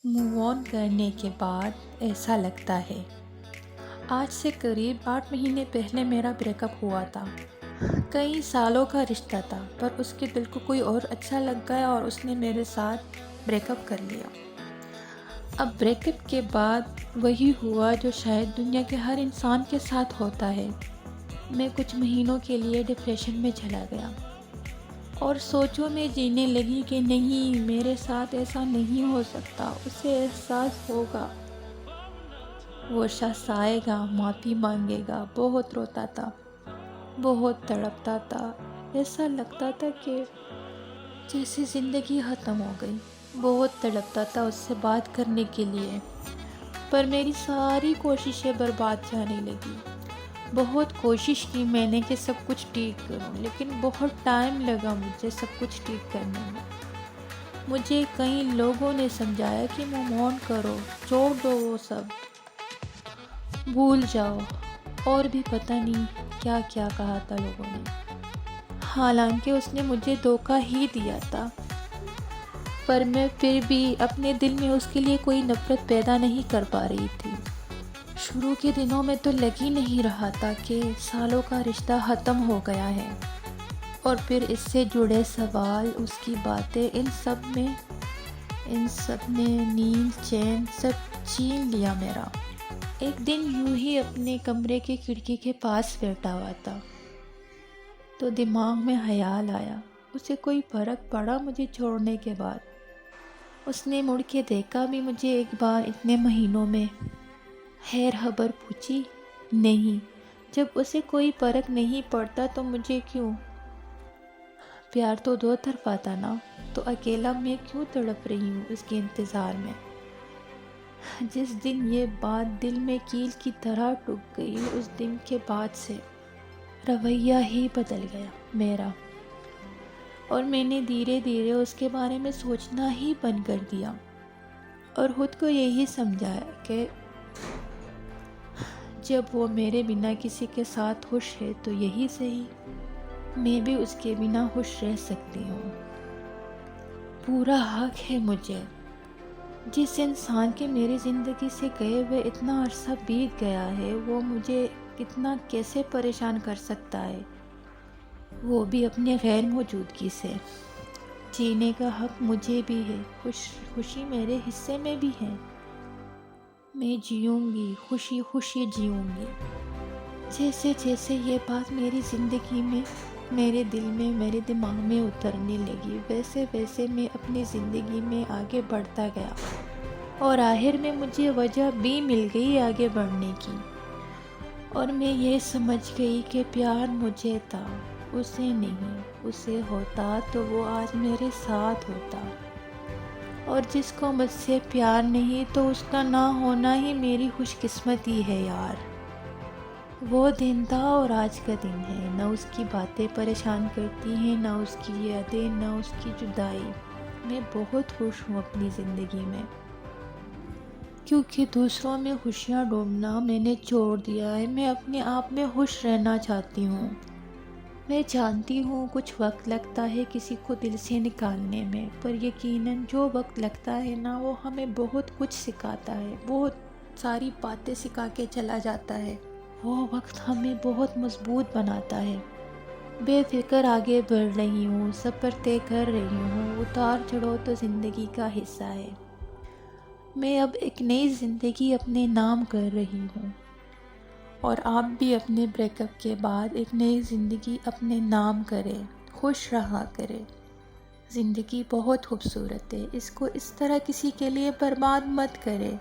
Move on کرنے کے بعد ایسا لگتا ہے آج سے قریب 8 مہینے پہلے میرا بریک اپ ہوا تھا۔ کئی سالوں کا رشتہ تھا، پر اس کے دل کو کوئی اور اچھا لگ گیا اور اس نے میرے ساتھ بریک اپ کر لیا۔ اب بریک اپ کے بعد وہی ہوا جو شاید دنیا کے ہر انسان کے ساتھ ہوتا ہے۔ میں کچھ مہینوں کے لیے ڈپریشن میں چلا گیا اور سوچوں میں جینے لگی کہ نہیں، میرے ساتھ ایسا نہیں ہو سکتا، اسے احساس ہوگا، وہ شخص آئے گا، معافی مانگے گا۔ بہت روتا تھا، بہت تڑپتا تھا، ایسا لگتا تھا کہ جیسے زندگی ختم ہو گئی۔ بہت تڑپتا تھا اس سے بات کرنے کے لیے، پر میری ساری کوششیں برباد جانے لگی۔ بہت کوشش کی میں نے کہ سب کچھ ٹھیک کروں، لیکن بہت ٹائم لگا مجھے سب کچھ ٹھیک کرنے میں۔ مجھے کئی لوگوں نے سمجھایا کہ موو آن کرو، چھوڑ دو، وہ سب بھول جاؤ، اور بھی پتہ نہیں کیا کیا کہا تھا لوگوں نے۔ حالانکہ اس نے مجھے دھوکہ ہی دیا تھا، پر میں پھر بھی اپنے دل میں اس کے لیے کوئی نفرت پیدا نہیں کر پا رہی تھی۔ شروع کے دنوں میں تو لگ ہی نہیں رہا تھا کہ سالوں کا رشتہ ختم ہو گیا ہے، اور پھر اس سے جڑے سوال، اس کی باتیں، ان سب نے نیند، چین سب چھین لیا میرا۔ ایک دن یوں ہی اپنے کمرے کی کھڑکی کے پاس بیٹھا ہوا تھا تو دماغ میں خیال آیا، اسے کوئی فرق پڑا مجھے چھوڑنے کے بعد؟ اس نے مڑ کے دیکھا بھی مجھے ایک بار اتنے مہینوں میں؟ خیر خبر پوچھی؟ نہیں۔ جب اسے کوئی فرق نہیں پڑتا تو مجھے کیوں؟ پیار تو دو طرفہ تھا نا، تو اکیلا میں کیوں تڑپ رہی ہوں اس کے انتظار میں؟ جس دن یہ بات دل میں کیل کی طرح ٹک گئی، اس دن کے بعد سے رویہ ہی بدل گیا میرا، اور میں نے دھیرے دھیرے اس کے بارے میں سوچنا ہی بند کر دیا، اور خود کو یہی سمجھایا کہ جب وہ میرے بنا کسی کے ساتھ خوش ہے تو یہی صحیح، میں بھی اس کے بنا خوش رہ سکتی ہوں۔ پورا حق ہے مجھے۔ جس انسان کے میری زندگی سے گئے ہوئے اتنا عرصہ بیت گیا ہے، وہ مجھے اتنا کیسے پریشان کر سکتا ہے، وہ بھی اپنے غیر موجودگی سے؟ جینے کا حق مجھے بھی ہے، خوشی میرے حصے میں بھی ہے۔ میں جیوں گی، خوشی خوشی جیوں گی۔ جیسے جیسے یہ بات میری زندگی میں، میرے دل میں، میرے دماغ میں اترنے لگی، ویسے ویسے میں اپنی زندگی میں آگے بڑھتا گیا، اور آخر میں مجھے وجہ بھی مل گئی آگے بڑھنے کی، اور میں یہ سمجھ گئی کہ پیار مجھے تھا، اسے نہیں۔ اسے ہوتا تو وہ آج میرے ساتھ ہوتا، اور جس کو مجھ سے پیار نہیں تو اس کا نہ ہونا ہی میری خوش قسمتی ہے یار۔ وہ دن تھا اور آج کا دن ہے، نہ اس کی باتیں پریشان کرتی ہیں، نہ اس کی یادیں، نہ اس کی جدائی۔ میں بہت خوش ہوں اپنی زندگی میں، کیونکہ دوسروں میں خوشیاں ڈھونڈنا میں نے چھوڑ دیا ہے۔ میں اپنے آپ میں خوش رہنا چاہتی ہوں۔ میں جانتی ہوں کچھ وقت لگتا ہے کسی کو دل سے نکالنے میں، پر یقیناً جو وقت لگتا ہے نا، وہ ہمیں بہت کچھ سکھاتا ہے، بہت ساری باتیں سکھا کے چلا جاتا ہے۔ وہ وقت ہمیں بہت مضبوط بناتا ہے۔ بے فکر آگے بڑھ رہی ہوں، سفر طے کر رہی ہوں، اتار چڑھاؤ تو زندگی کا حصہ ہے۔ میں اب ایک نئی زندگی اپنے نام کر رہی ہوں، اور آپ بھی اپنے بریک اپ کے بعد ایک نئی زندگی اپنے نام کریں، خوش رہا کریں۔ زندگی بہت خوبصورت ہے، اس کو اس طرح کسی کے لیے برباد مت کرے۔